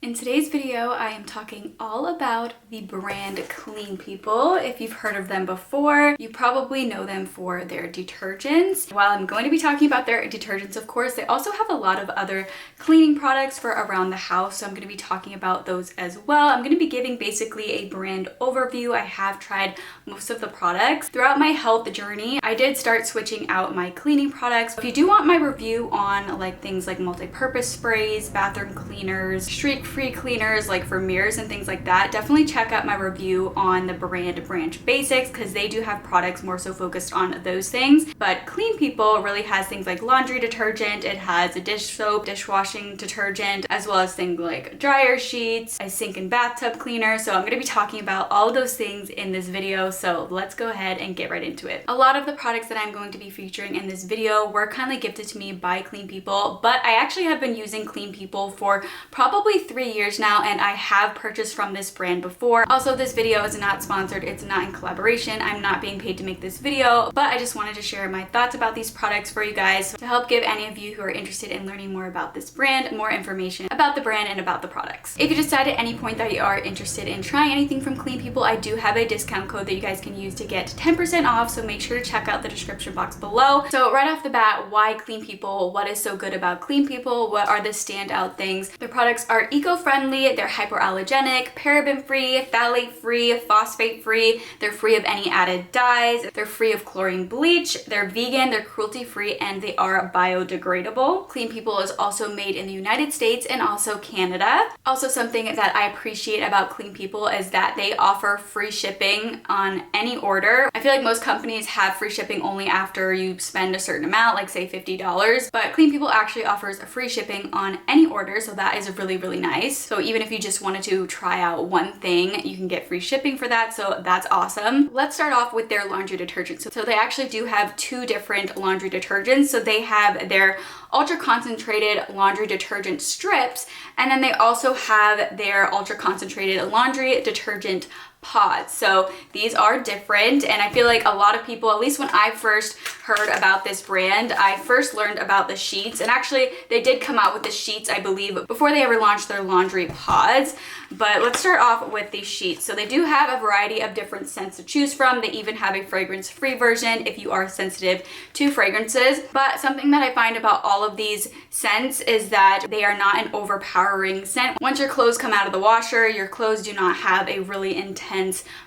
In today's video, I am talking all about the brand Clean People. If you've heard of them before, you probably know them for their detergents. While I'm going to be talking about their detergents, of course, they also have a lot of other cleaning products for around the house, so I'm going to be talking about those as well. I'm going to be giving basically a brand overview. I have tried most of the products. Throughout my health journey, I did start switching out my cleaning products. If you do want my review on like things like multi-purpose sprays, bathroom cleaners, streak-free cleaners like for mirrors and things like that, definitely check out my review on the brand Branch Basics because they do have products more so focused on those things. But Clean People really has things like laundry detergent, it has a dish soap, dishwashing detergent, as well as things like dryer sheets, a sink and bathtub cleaner. So I'm going to be talking about all of those things in this video, so let's go ahead and get right into it. A lot of the products that I'm going to be featuring in this video were kindly gifted to me by Clean People, but I actually have been using Clean People for probably 3 years now, and I have purchased from this brand before. Also, this video is not sponsored, it's not in collaboration, I'm not being paid to make this video, but I just wanted to share my thoughts about these products for you guys to help give any of you who are interested in learning more about this brand more information about the brand and about the products. If you decide at any point that you are interested in trying anything from Clean People, I do have a discount code that you guys can use to get 10% off, so make sure to check out the description box below. So right off the bat, why Clean People? What is so good about Clean People? What are the standout things? Their products are eco-friendly, they're hypoallergenic, paraben-free, phthalate-free, phosphate-free, they're free of any added dyes, they're free of chlorine bleach, they're vegan, they're cruelty-free, and they are biodegradable. Clean People is also made in the United States and also Canada. Also, something that I appreciate about Clean People is that they offer free shipping on any order. I feel like most companies have free shipping only after you spend a certain amount, like say $50, but Clean People actually offers free shipping on any order, so that is really, really nice. So even if you just wanted to try out one thing, you can get free shipping for that, so that's awesome. Let's start off with their laundry detergent. So they actually do have two different laundry detergents. So they have their ultra concentrated laundry detergent strips, and then they also have their ultra concentrated laundry detergent pods. So these are different, and I feel like a lot of people, at least when I first heard about this brand, I first learned about the sheets, and actually they did come out with the sheets, I believe, before they ever launched their laundry pods. But let's start off with these sheets. So they do have a variety of different scents to choose from. They even have a fragrance-free version if you are sensitive to fragrances. But something that I find about all of these scents is that they are not an overpowering scent. Once your clothes come out of the washer, your clothes do not have a really intense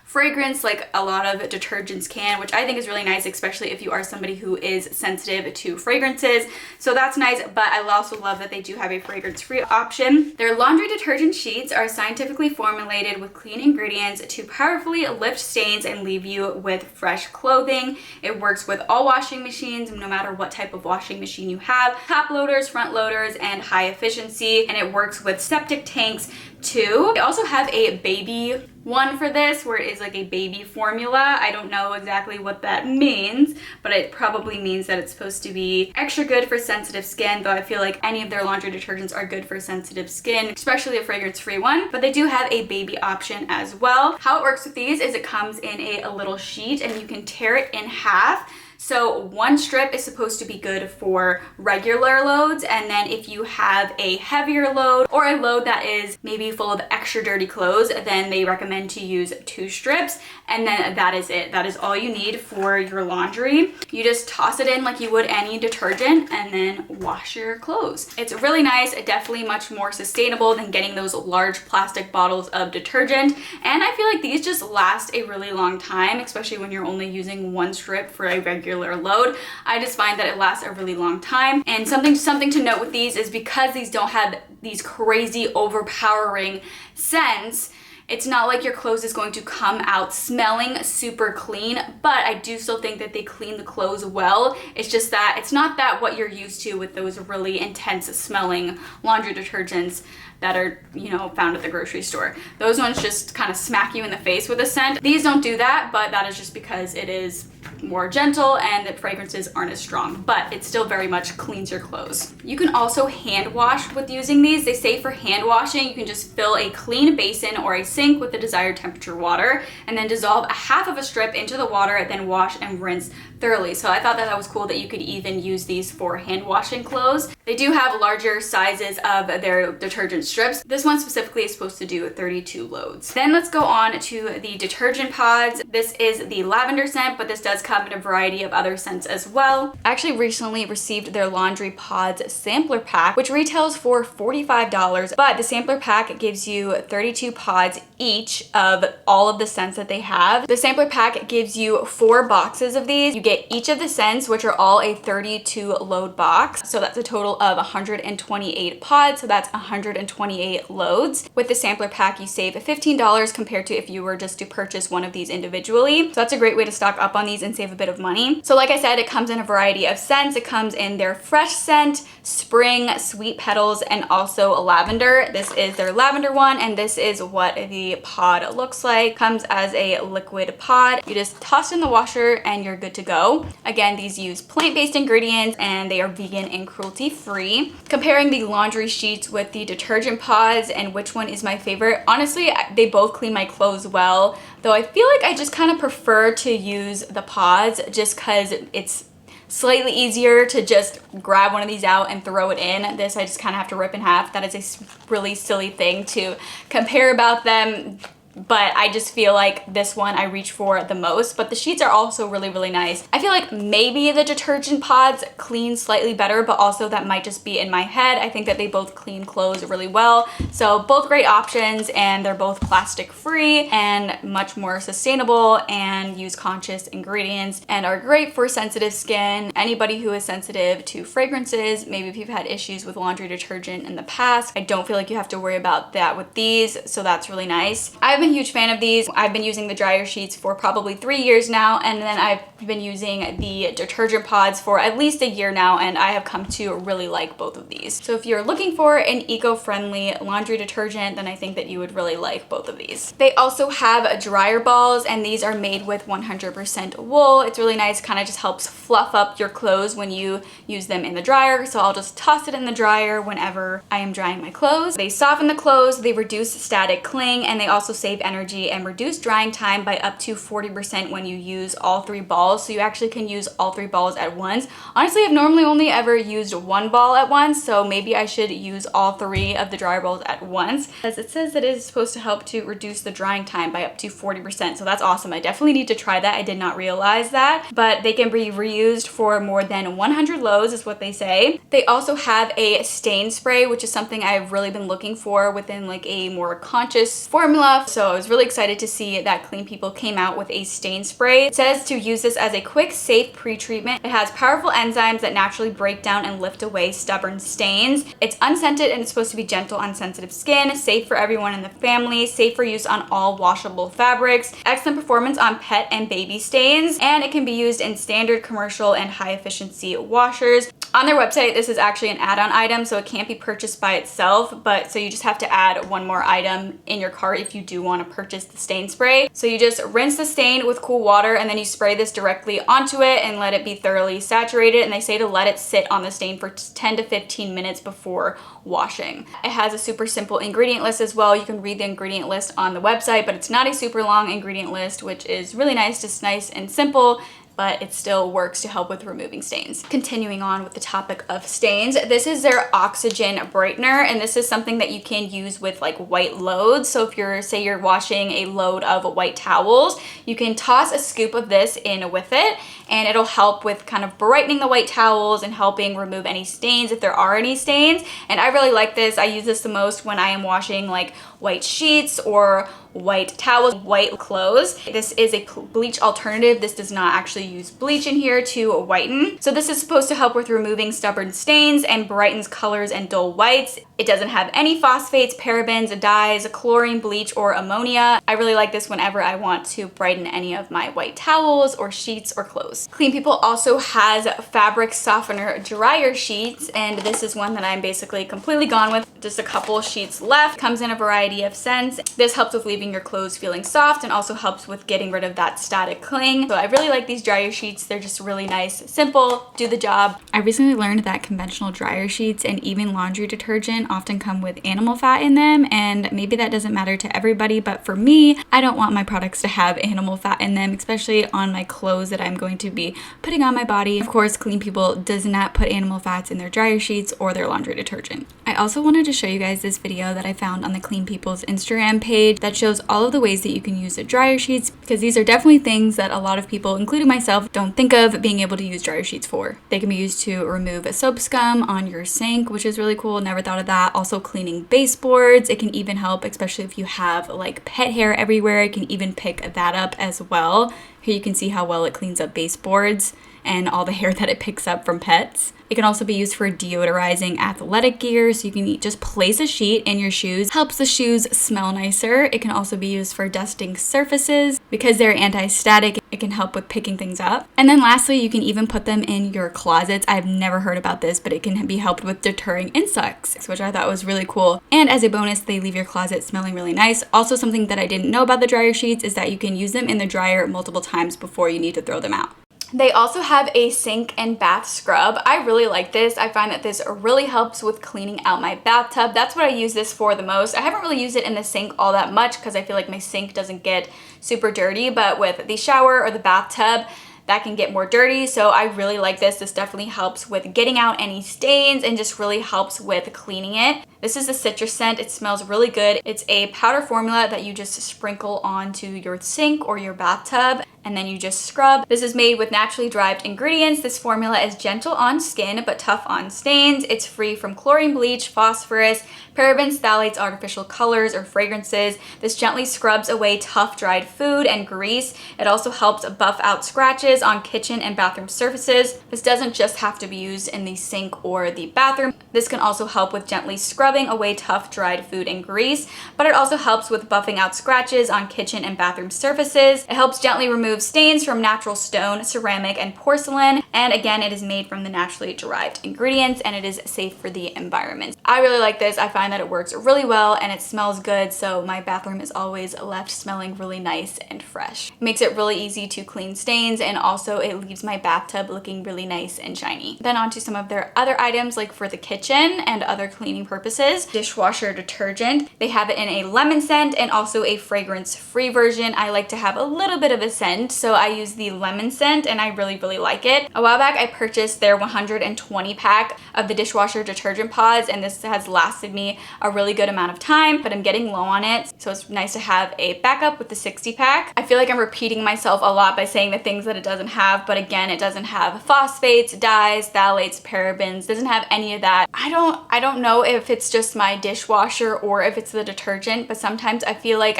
fragrance like a lot of detergents can, which I think is really nice, especially if you are somebody who is sensitive to fragrances. So that's nice, but I also love that they do have a fragrance-free option. Their laundry detergent sheets are scientifically formulated with clean ingredients to powerfully lift stains and leave you with fresh clothing. It works with all washing machines, no matter what type of washing machine you have, top loaders, front loaders, and high efficiency, and it works with septic tanks too. They also have a baby one for this, where it is like a baby formula. I don't know exactly what that means, but it probably means that it's supposed to be extra good for sensitive skin, though I feel like any of their laundry detergents are good for sensitive skin, especially a fragrance-free one, but they do have a baby option as well. How it works with these is it comes in a little sheet, and you can tear it in half. So one strip is supposed to be good for regular loads, and then if you have a heavier load or a load that is maybe full of extra dirty clothes, then they recommend to use 2 strips, and then that is it. That is all you need for your laundry. You just toss it in like you would any detergent and then wash your clothes. It's really nice, definitely much more sustainable than getting those large plastic bottles of detergent, and I feel like these just last a really long time, especially when you're only using 1 strip for a regular load. I just find that it lasts a really long time. And something to note with these is because these don't have these crazy overpowering scents, it's not like your clothes is going to come out smelling super clean, but I do still think that they clean the clothes well. It's just that it's not that what you're used to with those really intense smelling laundry detergents that are, you know, found at the grocery store. Those ones just kind of smack you in the face with a scent. These don't do that, but that is just because it is more gentle and the fragrances aren't as strong, but it still very much cleans your clothes. You can also hand wash with using these. They say for hand washing, you can just fill a clean basin or a sink with the desired temperature water and then dissolve a half of a strip into the water, then wash and rinse thoroughly. So I thought that was cool that you could even use these for hand washing clothes. They do have larger sizes of their detergent strips. This one specifically is supposed to do 32 loads. Then let's go on to the detergent pods. This is the lavender scent, but this does come in a variety of other scents as well. I actually recently received their laundry pods sampler pack, which retails for $45, but the sampler pack gives you 32 pods each of all of the scents that they have. The sampler pack gives you 4 boxes of these. You get each of the scents, which are all a 32 load box. So that's a total of 128 pods. So that's 128 loads. With the sampler pack, you save $15 compared to if you were just to purchase one of these individually. So that's a great way to stock up on these and save a bit of money. So like I said, it comes in a variety of scents. It comes in their fresh scent, spring, sweet petals, and also lavender. This is their lavender one, and this is what the pod looks like. Comes as a liquid pod. You just toss in the washer and you're good to go. Again, these use plant-based ingredients and they are vegan and cruelty-free. Comparing the laundry sheets with the detergent pods and which one is my favorite, honestly, they both clean my clothes well, though I feel like I just kind of prefer to use the pods just because it's slightly easier to just grab one of these out and throw it in. This I just kind of have to rip in half. That is a really silly thing to compare about them, but I just feel like this one I reach for the most. But the sheets are also really, really nice. I feel like maybe the detergent pods clean slightly better, but also that might just be in my head. I think that they both clean clothes really well. So both great options, and they're both plastic free and much more sustainable and use conscious ingredients and are great for sensitive skin. Anybody who is sensitive to fragrances, maybe if you've had issues with laundry detergent in the past, I don't feel like you have to worry about that with these. So that's really nice. I've been a huge fan of these. I've been using the dryer sheets for probably 3 years now, and then I've been using the detergent pods for at least a year now, and I have come to really like both of these. So if you're looking for an eco-friendly laundry detergent, then I think that you would really like both of these. They also have dryer balls, and these are made with 100% wool. It's really nice, kind of just helps fluff up your clothes when you use them in the dryer. So I'll just toss it in the dryer whenever I am drying my clothes. They soften the clothes, they reduce static cling, and they also save energy and reduce drying time by up to 40% when you use all 3 balls. So you actually can use all 3 balls at once. Honestly, I've normally only ever used 1 ball at once, so maybe I should use all 3 of the dryer balls at once, as it says that it is supposed to help to reduce the drying time by up to 40%. So that's awesome. I definitely need to try that. I did not realize that, but they can be reused for more than 100 loads is what they say. They also have a stain spray, which is something I've really been looking for within like a more conscious formula. So I was really excited to see that Clean People came out with a stain spray. It says to use this as a quick, safe pre-treatment. It has powerful enzymes that naturally break down and lift away stubborn stains. It's unscented and it's supposed to be gentle on sensitive skin, safe for everyone in the family, safe for use on all washable fabrics, excellent performance on pet and baby stains, and it can be used in standard, commercial, and high efficiency washers. On their website, this is actually an add-on item, so it can't be purchased by itself, but so you just have to add one more item in your cart if you do want to purchase the stain spray. So you just rinse the stain with cool water and then you spray this directly onto it and let it be thoroughly saturated, and they say to let it sit on the stain for 10 to 15 minutes before washing. It has a super simple ingredient list as well. You can read the ingredient list on the website, but it's not a super long ingredient list, which is really nice, just nice and simple, but it still works to help with removing stains. Continuing on with the topic of stains, this is their oxygen brightener, and this is something that you can use with like white loads. So if say you're washing a load of white towels, you can toss a scoop of this in with it, and it'll help with kind of brightening the white towels and helping remove any stains if there are any stains. And I really like this. I use this the most when I am washing like white sheets or white towels, white clothes. This is a bleach alternative. This does not actually use bleach in here to whiten. So this is supposed to help with removing stubborn stains and brightens colors and dull whites. It doesn't have any phosphates, parabens, dyes, chlorine, bleach, or ammonia. I really like this whenever I want to brighten any of my white towels or sheets or clothes. Clean People also has fabric softener dryer sheets, and this is one that I'm basically completely gone with. Just a couple sheets left. Comes in a variety of scents. This helps with leaving your clothes feeling soft and also helps with getting rid of that static cling. So I really like these dryer dryer sheets. They're just really nice, simple, do the job. I recently learned that conventional dryer sheets and even laundry detergent often come with animal fat in them, and maybe that doesn't matter to everybody, but for me, I don't want my products to have animal fat in them, especially on my clothes that I'm going to be putting on my body. Of course, Clean People does not put animal fats in their dryer sheets or their laundry detergent. I also wanted to show you guys this video that I found on the Clean People's Instagram page that shows all of the ways that you can use the dryer sheets, because these are definitely things that a lot of people, including myself, don't think of being able to use dryer sheets for. They can be used to remove soap scum on your sink, which is really cool. Never thought of that. Also cleaning baseboards. It can even help, especially if you have like pet hair everywhere. It can even pick that up as well. Here you can see how well it cleans up baseboards and all the hair that it picks up from pets. It can also be used for deodorizing athletic gear, so you can just place a sheet in your shoes. Helps the shoes smell nicer. It can also be used for dusting surfaces. Because they're anti-static, it can help with picking things up. And then lastly, you can even put them in your closets. I've never heard about this, but it can be helped with deterring insects, which I thought was really cool. And as a bonus, they leave your closet smelling really nice. Also, something that I didn't know about the dryer sheets is that you can use them in the dryer multiple times before you need to throw them out. They also have a sink and bath scrub. I really like this. I find that this really helps with cleaning out my bathtub. That's what I use this for the most. I haven't really used it in the sink all that much because I feel like my sink doesn't get super dirty, but with the shower or the bathtub, that can get more dirty. So I really like this. This definitely helps with getting out any stains and just really helps with cleaning it. This is a citrus scent. It smells really good. It's a powder formula that you just sprinkle onto your sink or your bathtub, and then you just scrub. This is made with naturally derived ingredients. This formula is gentle on skin but tough on stains. It's free from chlorine, bleach, phosphorus, parabens, phthalates, artificial colors, or fragrances. This gently scrubs away tough dried food and grease. It also helps buff out scratches on kitchen and bathroom surfaces. This doesn't just have to be used in the sink or the bathroom. This can also help with gently scrubbing away tough dried food and grease, but it also helps with buffing out scratches on kitchen and bathroom surfaces. It helps gently remove stains from natural stone, ceramic, and porcelain. And again, it is made from the naturally derived ingredients, and it is safe for the environment. I really like this. I find that it works really well and it smells good, so my bathroom is always left smelling really nice and fresh. It makes it really easy to clean stains, and also it leaves my bathtub looking really nice and shiny. Then on to some of their other items, like for the kitchen and other cleaning purposes. Dishwasher detergent. They have it in a lemon scent and also a fragrance-free version. I like to have a little bit of a scent, so I use the lemon scent and I really like it. A while back, I purchased their 120 pack of the dishwasher detergent pods, and this has lasted me a really good amount of time, but I'm getting low on it, so it's nice to have a backup with the 60 pack. I feel like I'm repeating myself a lot by saying the things that it doesn't have, but again, it doesn't have phosphates, dyes, phthalates, parabens, doesn't have any of that. I don't know if it's just my dishwasher or if it's the detergent, but sometimes I feel like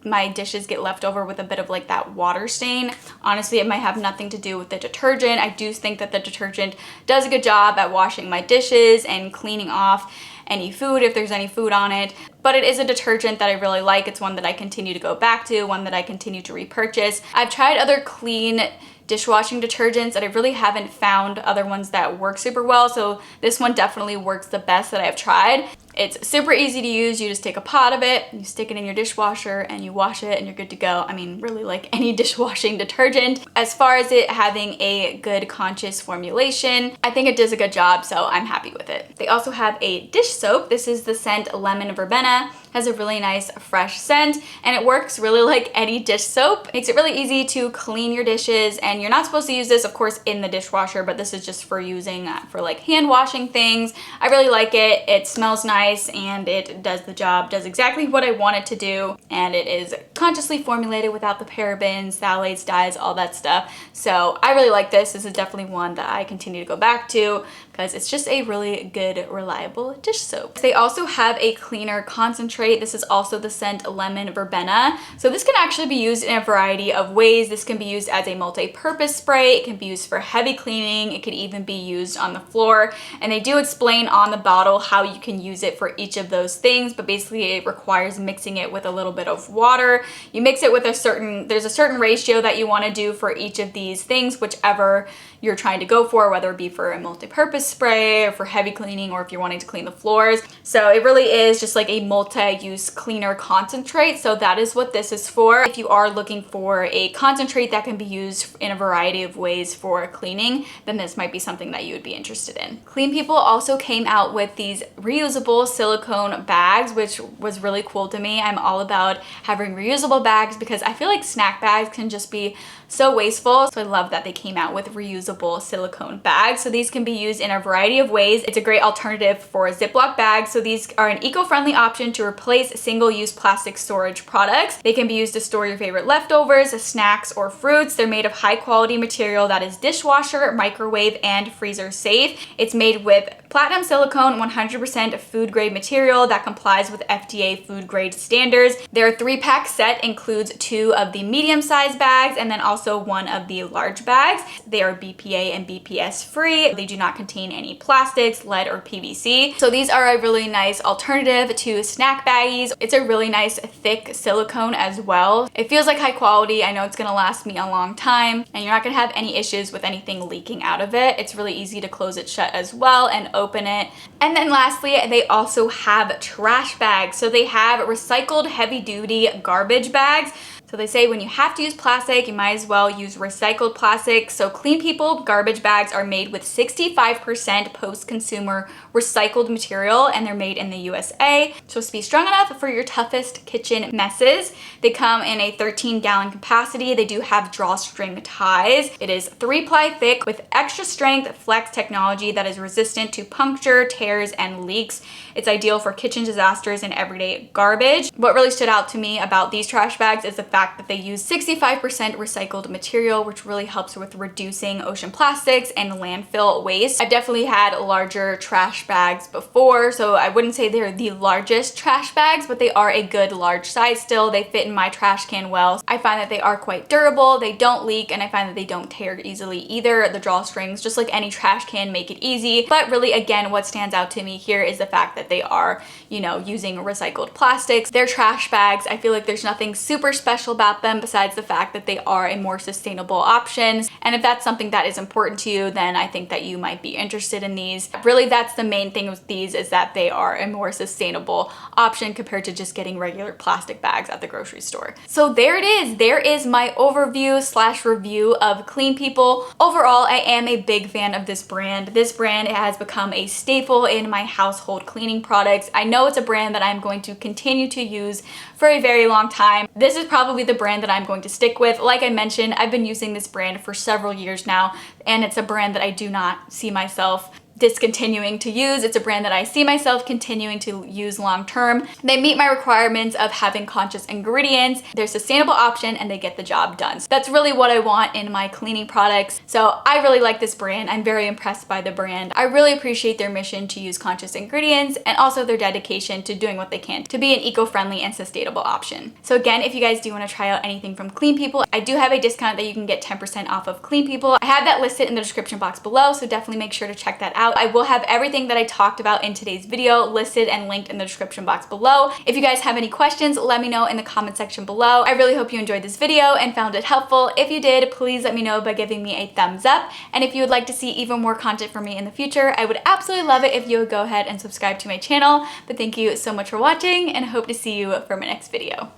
my dishes get left over with a bit of like that water stain. Honestly, it might have nothing to do with the detergent. I do think that the detergent does a good job at washing my dishes and cleaning off any food if there's any food on it, but it is a detergent that I really like. It's one that I continue to go back to, one that I continue to repurchase. I've tried other clean dishwashing detergents and I really haven't found other ones that work super well, so this one definitely works the best that I've tried. It's super easy to use. You just take a pot of it, you stick it in your dishwasher, and you wash it, and you're good to go. I mean, really like any dishwashing detergent. As far as it having a good conscious formulation, I think it does a good job, so I'm happy with it. They also have a dish soap. This is the scent Lemon Verbena. Has a really nice fresh scent, and it works really like any dish soap. Makes it really easy to clean your dishes, and you're not supposed to use this, of course, in the dishwasher, but this is just for using for like hand washing things. I really like it. It smells nice and it does the job, does exactly what I want it to do, and it is consciously formulated without the parabens, phthalates, dyes, all that stuff. So I really like this. This is definitely one that I continue to go back to because it's just a really good, reliable dish soap. They also have a cleaner concentrate. This is also the scent Lemon Verbena. So this can actually be used in a variety of ways. This can be used as a multi-purpose spray. It can be used for heavy cleaning. It could even be used on the floor. And they do explain on the bottle how you can use it it for each of those things, but basically it requires mixing it with a little bit of water. You mix it with there's a certain ratio that you want to do for each of these things, whichever you're trying to go for, whether it be for a multi-purpose spray or for heavy cleaning, or if you're wanting to clean the floors. So it really is just like a multi-use cleaner concentrate. So that is what this is for. If you are looking for a concentrate that can be used in a variety of ways for cleaning, then this might be something that you would be interested in. Clean People also came out with these reusable silicone bags, which was really cool to me. I'm all about having reusable bags because I feel like snack bags can just be so wasteful. So I love that they came out with reusable silicone bags. So these can be used in a variety of ways. It's a great alternative for Ziploc bags. So these are an eco-friendly option to replace single-use plastic storage products. They can be used to store your favorite leftovers, snacks, or fruits. They're made of high-quality material that is dishwasher, microwave, and freezer safe. It's made with platinum silicone, 100% food-grade material that complies with FDA food-grade standards. Their 3-pack set includes 2 of the medium-sized bags and then also 1 of the large bags. They are BPA and BPS free. They do not contain any plastics, lead, or PVC. So these are a really nice alternative to snack baggies. It's a really nice thick silicone as well. It feels like high quality. I know it's gonna last me a long time and you're not gonna have any issues with anything leaking out of it. It's really easy to close it shut as well and open it. And then lastly, they also have trash bags. So they have recycled heavy duty garbage bags. So they say when you have to use plastic, you might as well use recycled plastic. So Clean People garbage bags are made with 65% post-consumer recycled material and they're made in the USA. Supposed to be strong enough for your toughest kitchen messes. They come in a 13-gallon capacity. They do have drawstring ties. It is 3-ply thick with extra strength flex technology that is resistant to puncture, tears, and leaks. It's ideal for kitchen disasters and everyday garbage. What really stood out to me about these trash bags is the fact that they use 65% recycled material, which really helps with reducing ocean plastics and landfill waste. I've definitely had larger trash bags before, so I wouldn't say they're the largest trash bags, but they are a good large size still. They fit in my trash can well. I find that they are quite durable, they don't leak, and I find that they don't tear easily either. The drawstrings, just like any trash can, make it easy. But really, again, what stands out to me here is the fact that they are, you know, using recycled plastics. They're trash bags. I feel like there's nothing super special about them besides the fact that they are a more sustainable option. And if that's something that is important to you, then I think that you might be interested in these. Really, that's the main thing with these, is that they are a more sustainable option compared to just getting regular plastic bags at the grocery store. So there it is. There is my overview / review of Clean People. Overall, I am a big fan of this brand. This brand has become a staple in my household cleaning products. I know it's a brand that I'm going to continue to use for a very long time. This is probably the brand that I'm going to stick with. Like I mentioned, I've been using this brand for several years now, and it's a brand that I do not see myself discontinuing to use. It's a brand that I see myself continuing to use long term. They meet my requirements of having conscious ingredients. They're a sustainable option and they get the job done. So that's really what I want in my cleaning products. So I really like this brand. I'm very impressed by the brand. I really appreciate their mission to use conscious ingredients and also their dedication to doing what they can to be an eco-friendly and sustainable option. So again, if you guys do want to try out anything from Clean People, I do have a discount that you can get 10% off of Clean People. I have that listed in the description box below, so definitely make sure to check that out. I will have everything that I talked about in today's video listed and linked in the description box below. If you guys have any questions, let me know in the comment section below. I really hope you enjoyed this video and found it helpful. If you did, please let me know by giving me a thumbs up. And if you would like to see even more content from me in the future, I would absolutely love it if you would go ahead and subscribe to my channel. But thank you so much for watching and I hope to see you for my next video.